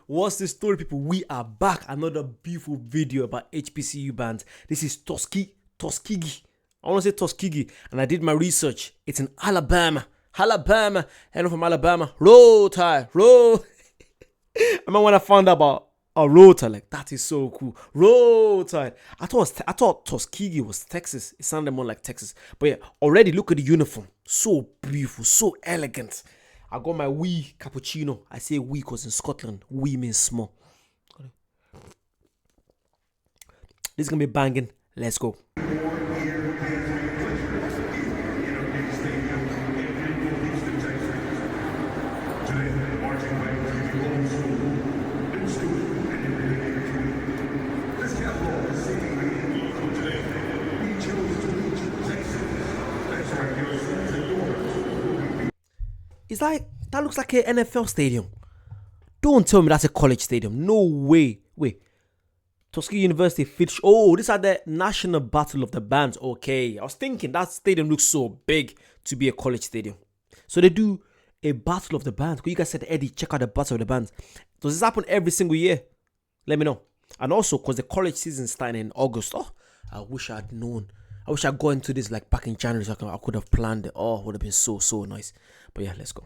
What's the story, people? We are back. Another beautiful video about HBCU bands. This is Tuskegee. I want to say Tuskegee, and I did my research. It's in Alabama. Hello from Alabama. Roll Tide. Roll. I remember when I found out about a Roll Tide, like, that is so cool. Roll Tide. I thought Tuskegee was Texas. It sounded more like Texas. But yeah, already look at the uniform. So beautiful, so elegant. I got my wee cappuccino. I say wee because in Scotland, wee means small. This is going to be banging. Let's go. It's like, that looks like an NFL stadium. Don't tell me that's a college stadium. No way. Wait. Tuskegee University Fitch. Oh, these are the National Battle of the Bands. Okay. I was thinking that stadium looks so big to be a college stadium. So they do a Battle of the Bands. You guys said, Eddie, check out the Battle of the Bands. Does this happen every single year? Let me know. And also, because the college season is starting in August. Oh, I wish I had known. I wish I'd gone into this like back in January so I could have planned it. Oh, it would have been so nice. But yeah, let's go.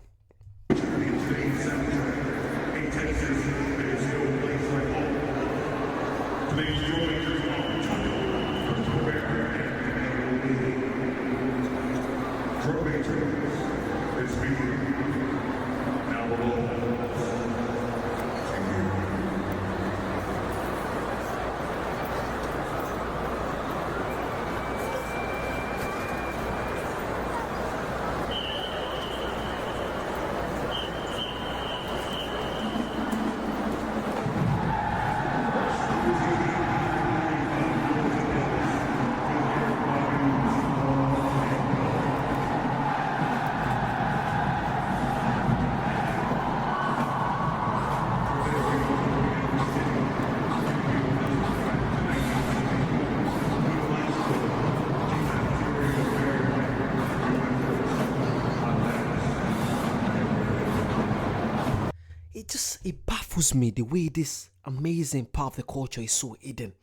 It baffles me the way this amazing part of the culture is so hidden.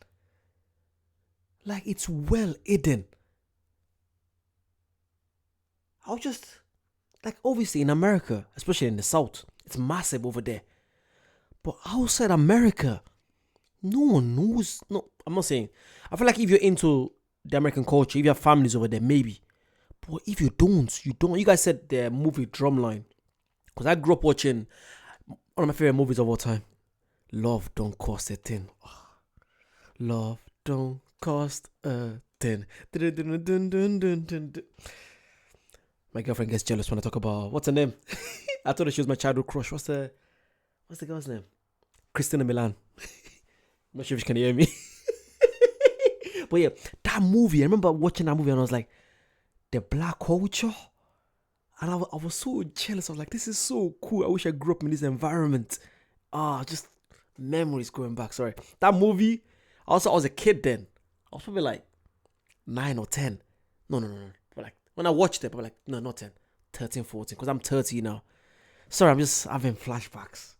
Like, it's well hidden. I'll just, like, obviously in America, especially in the South, it's massive over there. But outside America, no one knows. No, I'm not saying. I feel like if you're into the American culture, if you have families over there, maybe. But if you don't, you don't. You guys said the movie Drumline. Because I grew up watching one of my favorite movies of all time. Love Don't Cost a Thing. Oh. Love Don't Cost a Thing. My girlfriend gets jealous when I talk about, what's her name? I told her she was my childhood crush. What's the girl's name? Christina Milan. I'm not sure if she can hear me. But yeah, that movie, I remember watching that movie and I was like, the black culture. And I was so jealous. I was like, this is so cool. I wish I grew up in this environment. Just memories going back. Sorry. That movie, also I was a kid then. I was probably like 9 or 10. No. But like, when I watched it, I was like, no, not 10. 13, 14. Because I'm 30 now. Sorry, I'm just having flashbacks.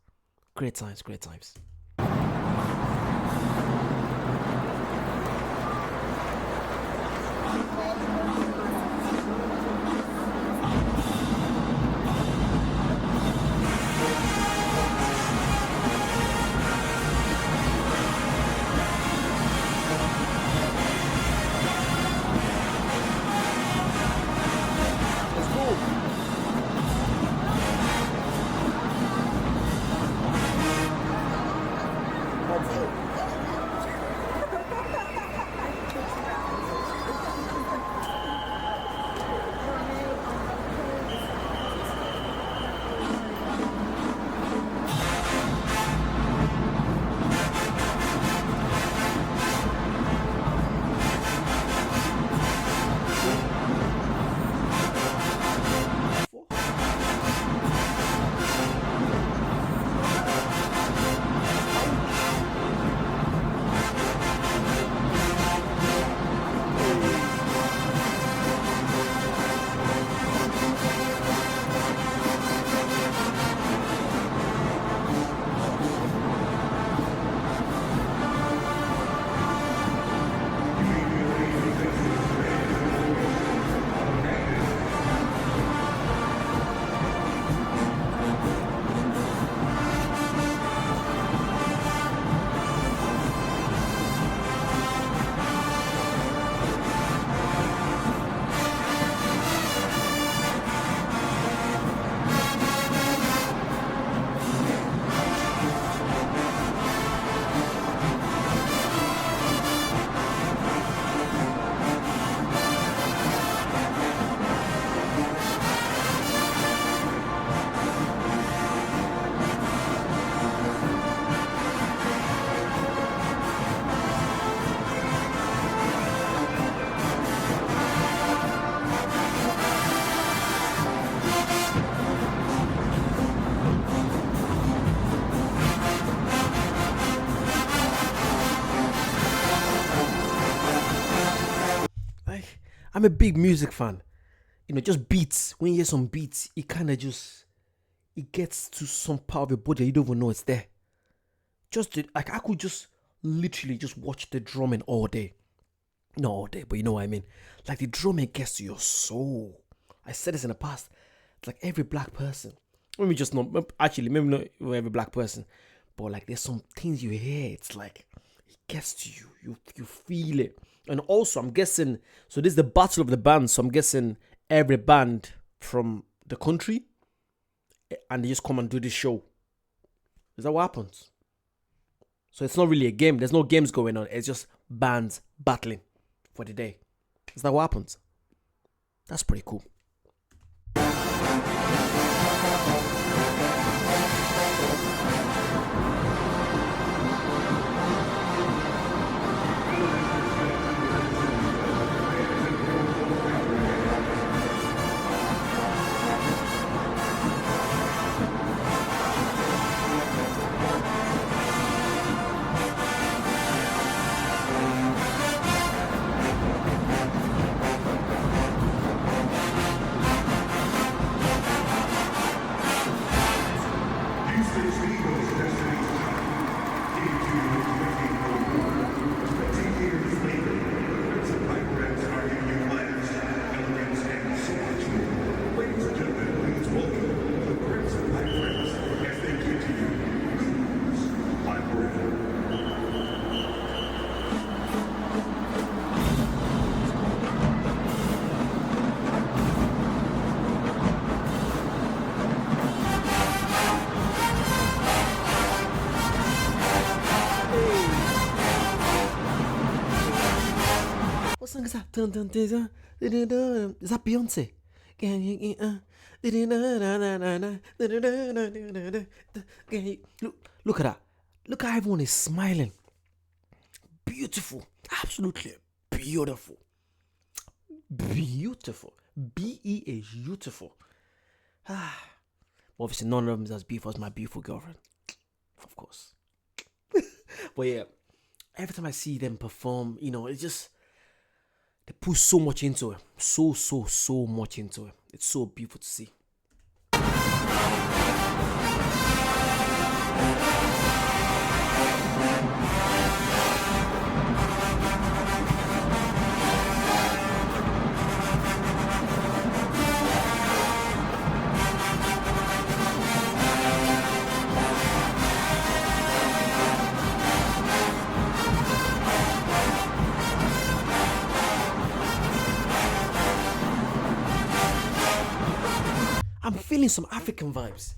Great times. I'm a big music fan. You know, just beats. When you hear some beats, it kind of just, it gets to some part of your body you don't even know it's there. Like I could just literally just watch the drumming all day. Not all day, but you know what I mean. Like the drumming gets to your soul. I said this in the past. It's like every black person. Maybe just not, actually, maybe not every black person. But like there's some things you hear. It's like, it gets to you. You feel it. And also, I'm guessing, so this is the battle of the bands. So I'm guessing every band from the country, and they just come and do this show. Is that what happens? So it's not really a game. There's no games going on. It's just bands battling for the day. Is that what happens? That's pretty cool. What song is that? Is that Beyonce? Look at that. Look how everyone is smiling. Beautiful. Absolutely beautiful. Beautiful. B-E-A, beautiful. Obviously, none of them is as beautiful as my beautiful girlfriend. Of course. But yeah, every time I see them perform, you know, it's just, they put so much into it. So much into it. It's so beautiful to see. I'm feeling some African vibes.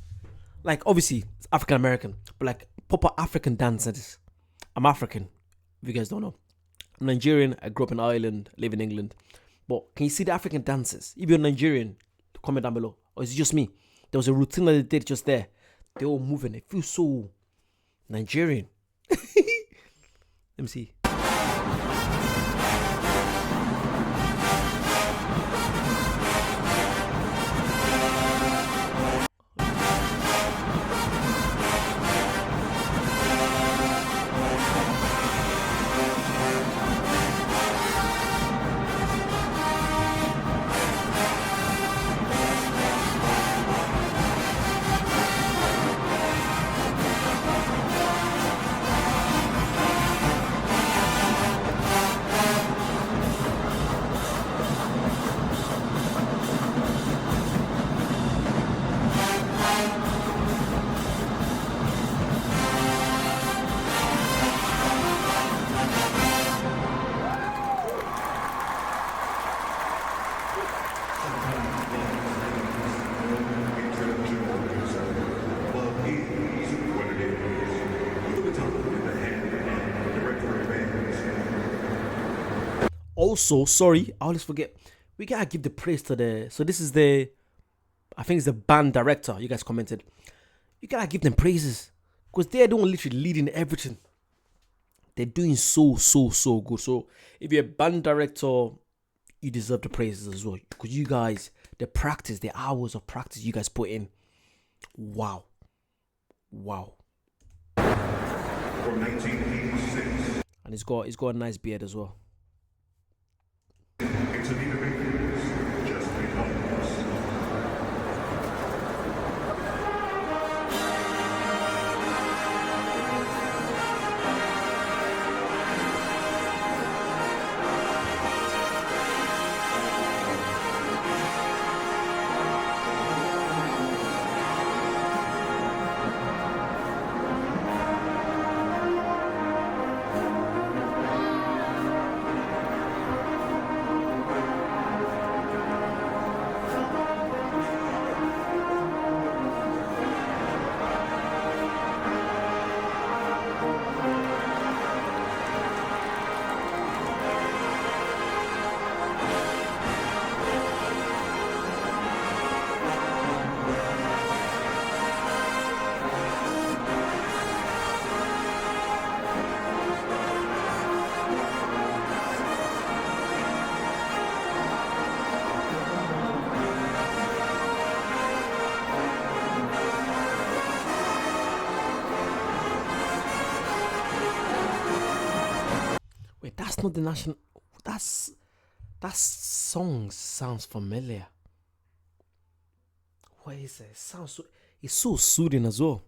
Like, obviously, it's African American, but like proper African dances. I'm African, if you guys don't know. I'm Nigerian. I grew up in Ireland, live in England. But can you see the African dances? If you're Nigerian, comment down below. Or is it just me? There was a routine that they did just there. They're all moving. It feels so Nigerian. Let me see. Also, sorry, I always forget. We gotta give the praise to the. So this is the, I think it's the band director. You guys commented. You gotta give them praises because they're the one literally leading everything. They're doing so good. So if you're a band director, you deserve the praises as well because you guys, the practice, the hours of practice you guys put in. Wow. From 1986. And he's got a nice beard as well. It's a That's not the national. That song sounds familiar. What is it? It sounds so. It's so soothing as well.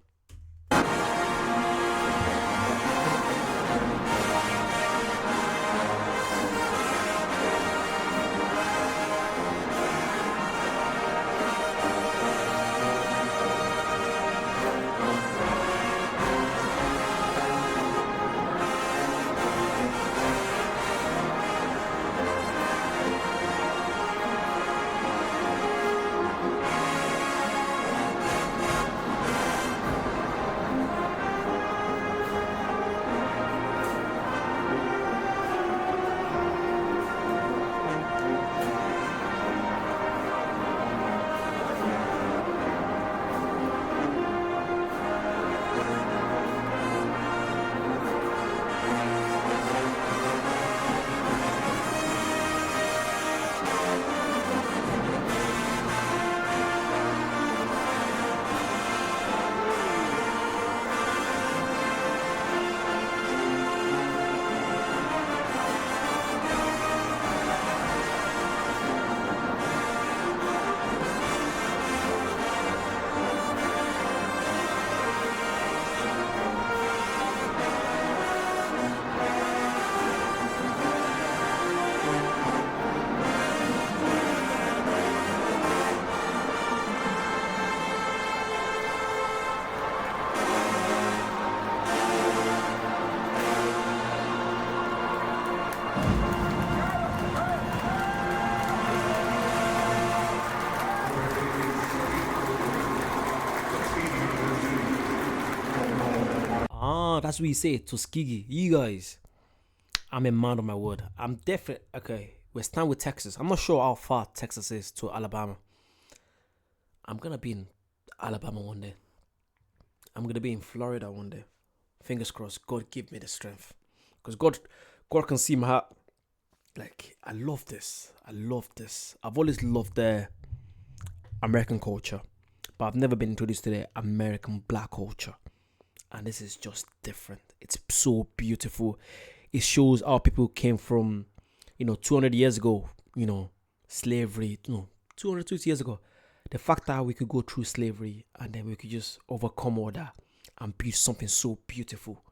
That's what you say, Tuskegee. You guys, I'm a man of my word. I'm definitely okay. We're starting with Texas. I'm not sure how far Texas is to Alabama. I'm gonna be in Alabama one day. I'm gonna be in Florida one day. Fingers crossed. God give me the strength, because God can see my heart. Like, I love this. I've always loved the American culture, but I've never been introduced to the American black culture. And this is just different. It's so beautiful. It shows how people came from, 200 years ago, slavery, 250 years ago. The fact that we could go through slavery and then we could just overcome all that and build something so beautiful.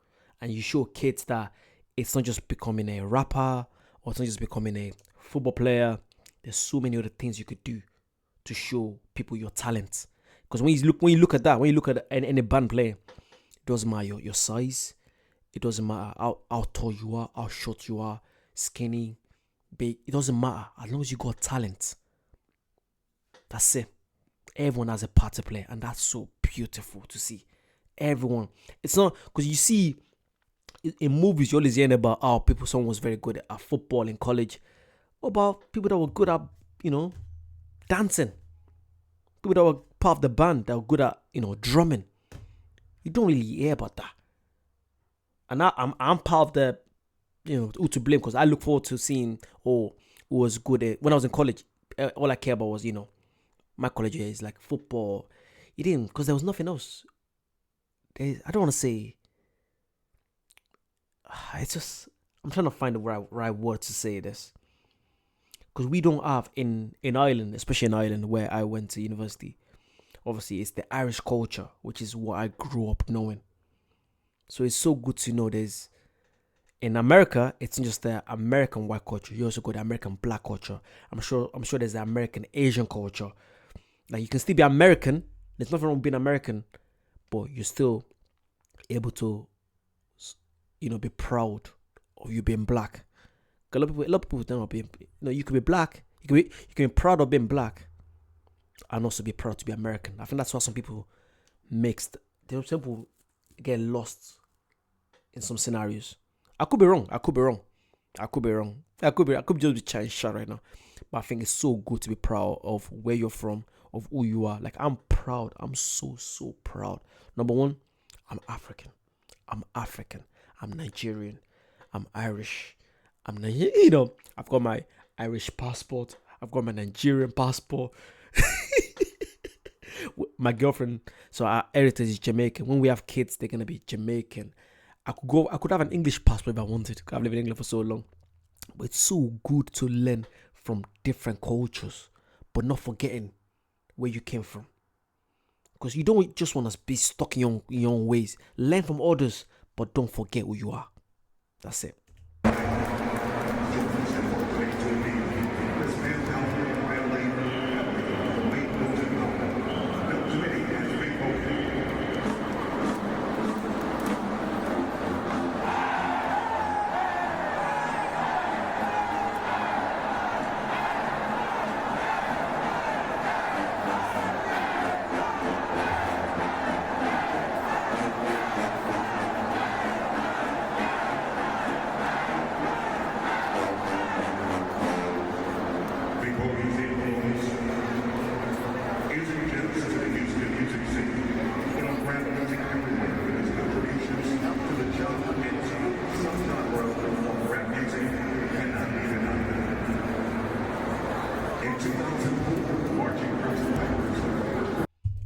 And you show kids that it's not just becoming a rapper or it's not just becoming a football player. There's so many other things you could do to show people your talent. Because when you look at any band player, it doesn't matter your size. It doesn't matter how tall you are, how short you are, skinny, big. It doesn't matter as long as you got talent. That's it. Everyone has a part to play, and that's so beautiful to see. Everyone. It's not because you see in movies you always hear about how someone was very good at football in college, about people that were good at dancing, people that were part of the band that were good at drumming. You don't really hear about that. And I'm part of the, who to blame, because I look forward to seeing who was good at, when I was in college. All I care about was, my college year is like football. You didn't, because there was nothing else. I don't want to say, it's just, I'm trying to find the right word to say this. Because we don't have in Ireland, especially in Ireland where I went to university, obviously it's the Irish culture, which is what I grew up knowing. So it's so good to know there's, in America, it's not just the American white culture. You also got the American black culture. I'm sure there's the American Asian culture. Like, you can still be American. There's nothing wrong with being American, but you're still able to, be proud of you being black. A lot of people don't be, you can be black. You can be proud of being black, and also be proud to be American. I think that's why some people some people get lost in some scenarios. I could be wrong. I could just be chatting shit right now. But I think it's so good to be proud of where you're from, of who you are. Like, I'm proud. I'm so proud. Number one, I'm African. I'm Nigerian. I'm Irish. I've got my Irish passport. I've got my Nigerian passport. My girlfriend, so our heritage is Jamaican. When we have kids, they're gonna be Jamaican. I could have an English passport if I wanted. I've lived in England for so long. But it's so good to learn from different cultures, but not forgetting where you came from. Because you don't just want to be stuck in your own ways. Learn from others, but don't forget who you are. That's it.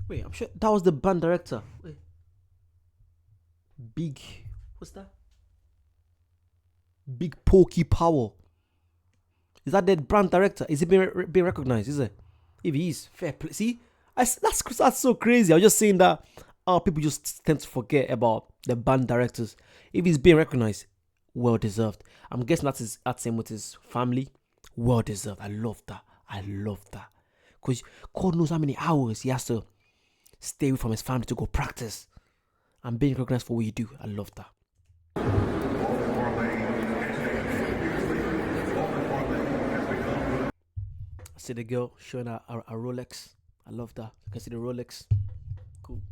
Wait, I'm sure that was the band director. Wait. Big, what's that? Big Pokey Powell. Is that the brand director? Is it being recognized? Is it? If he is, fair play. See, that's so crazy. I was just saying that people just tend to forget about the band directors. If he's being recognized, well deserved. I'm guessing that's him with his family. Well deserved. I love that. Because God knows how many hours he has to stay away from his family to go practice. And being recognized for what you do. I love that. I see the girl showing a Rolex. I love that. You can see the Rolex. Cool.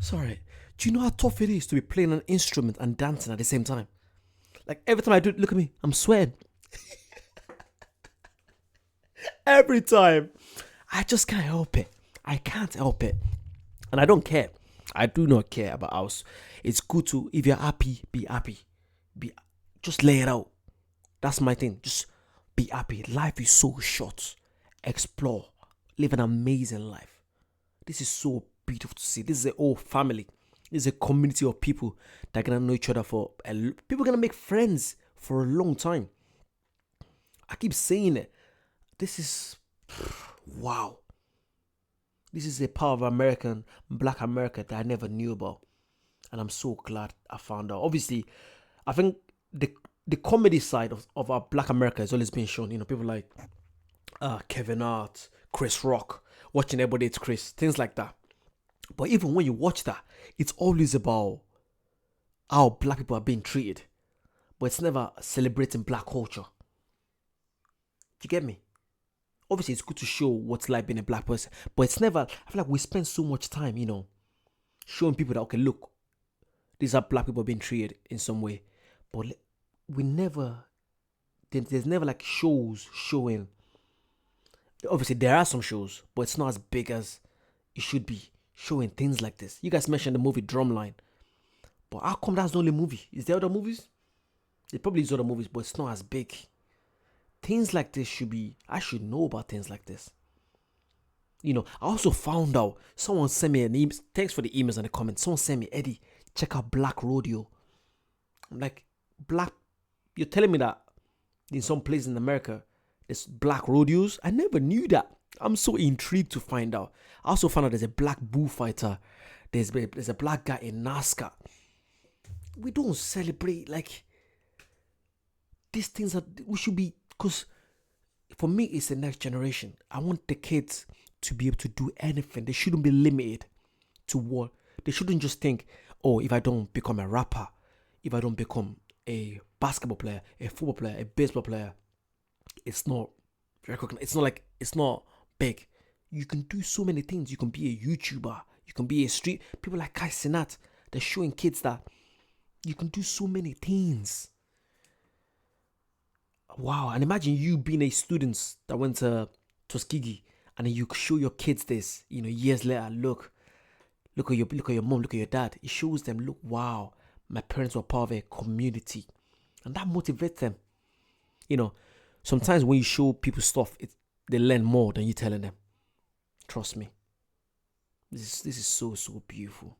Sorry, do you know how tough it is to be playing an instrument and dancing at the same time? Like every time I do it, look at me, I'm sweating. Every time. I just can't help it. I can't help it. And I don't care. I do not care about us. It's good to, if you're happy, be happy. Just lay it out. That's my thing. Just be happy. Life is so short. Explore. Live an amazing life. This is so beautiful to see. This is a whole family. This is a community of people that are gonna know each other people are gonna make friends for a long time. I keep saying it. This is wow. This is a part of Black America that I never knew about. And I'm so glad I found out. Obviously, I think the comedy side of our Black America has always been shown. You know, people like Kevin Hart, Chris Rock, watching Everybody It's Chris, things like that. But even when you watch that, it's always about how black people are being treated. But it's never celebrating black culture. Do you get me? Obviously, it's good to show what's like being a black person. But it's never, I feel like we spend so much time, you know, showing people that, okay, look, these are black people being treated in some way. But we never, there's never like shows showing. Obviously, there are some shows, but it's not as big as it should be, showing things like this. You guys mentioned the movie Drumline. But how come that's the only movie? Is there other movies? There probably is other movies, but it's not as big. Things like this should be, I should know about things like this. You know, I also found out, someone sent me an email, thanks for the emails and the comments. Someone sent me, Eddie, check out Black Rodeo. I'm like, black, you're telling me that in some places in America, there's black rodeos? I never knew that. I'm so intrigued to find out. I also found out there's a black bullfighter. There's a black guy in NASCAR. We don't celebrate, like, these things are, we should be, because for me, it's the next generation. I want the kids to be able to do anything. They shouldn't be limited to what, they shouldn't just think, oh, if I don't become a rapper, if I don't become a basketball player, a football player, a baseball player, it's not recognized. It's not like, it's not big. You can do so many things. You can be a YouTuber. You can be a street. People like Kai Sinat, they're showing kids that you can do so many things. Wow. And imagine you being a student that went to Tuskegee, and then you show your kids this, you know, years later, look at your mom, look at your dad. It shows them, look, wow, my parents were part of a community. And that motivates them. You know, sometimes when you show people stuff, they learn more than you telling them. Trust me. This is so beautiful.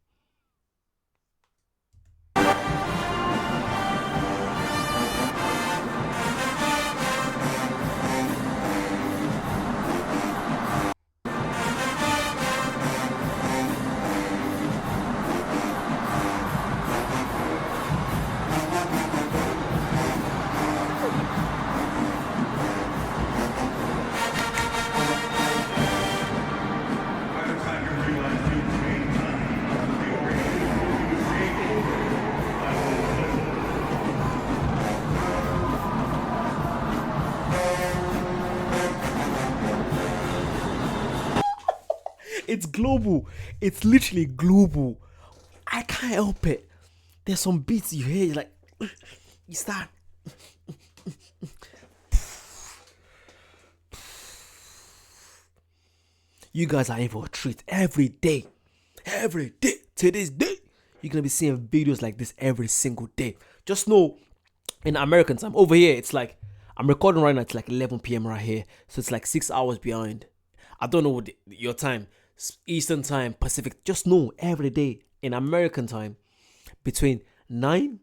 It's global. It's literally global. I can't help it. There's some beats you hear, you're like, you start. You guys are in for a treat every day. Every day. To this day. You're going to be seeing videos like this every single day. Just know, in American time, over here, it's like, I'm recording right now, it's like 11 p.m. right here. So it's like 6 hours behind. I don't know what your time, Eastern time, Pacific. Just know every day in American time, between 9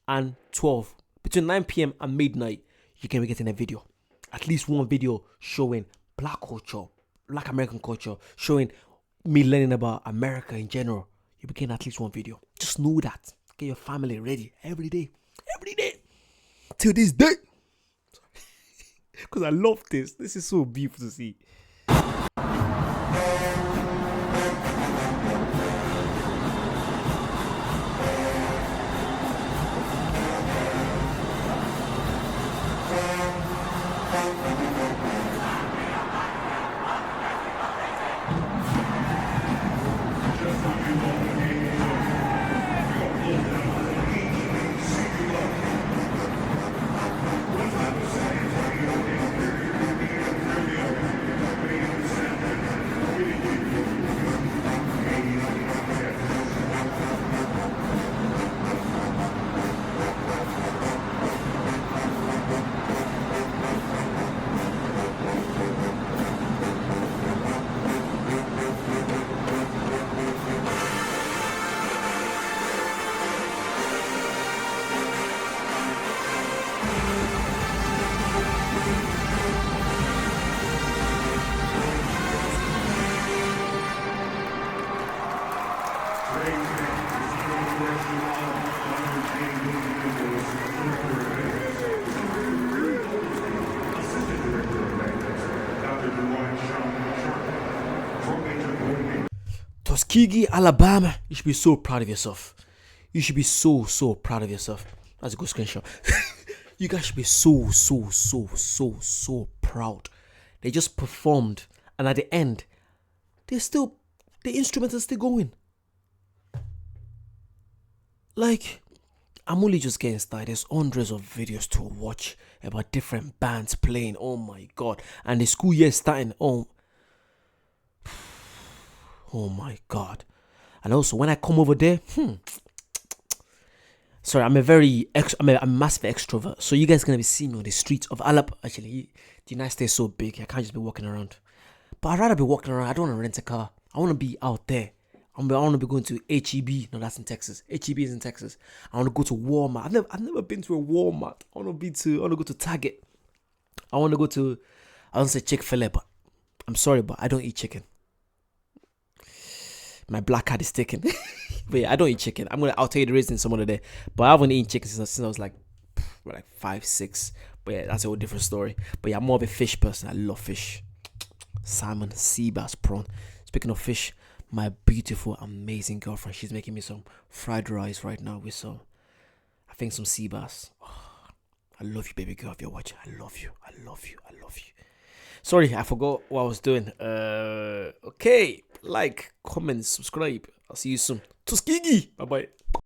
and 12, between 9 p.m. and midnight, you can be getting a video. At least one video showing black culture, black American culture, showing me learning about America in general. You begin at least one video. Just know that. Get your family ready every day. Every day. Till this day. Because I love this. This is so beautiful to see. Tuskegee, Alabama. You should be so proud of yourself. You should be so proud of yourself. That's a good screenshot. You guys should be so proud. They just performed, and at the end, the instruments are still going. Like, I'm only just getting started. There's hundreds of videos to watch about different bands playing. Oh my god. And the school year is starting. Oh my god. And also, when I come over there, sorry, I'm a massive extrovert. So you guys are gonna be seeing me on the streets of Alabama. Actually, the United States is so big, I can't just be walking around. But I'd rather be walking around. I don't want to rent a car. I want to be out there. I want to be going to HEB. No, that's in Texas. HEB is in Texas. I want to go to Walmart. I've never been to a Walmart. I want to go to Target. I want to say Chick-fil-A, but I'm sorry, but I don't eat chicken. My black card is taken. But yeah, I don't eat chicken. I'll tell you the reason some other day. But I haven't eaten chicken since I was like 5, 6. But yeah, that's a whole different story. But yeah, I'm more of a fish person. I love fish. Salmon, sea bass, prawn. Speaking of fish, my beautiful, amazing girlfriend, she's making me some fried rice right now with some sea bass. Oh, I love you, baby girl. If you're watching, I love you. Sorry, I forgot what I was doing. Okay, like, comment, subscribe. I'll see you soon. Tuskegee. Bye bye.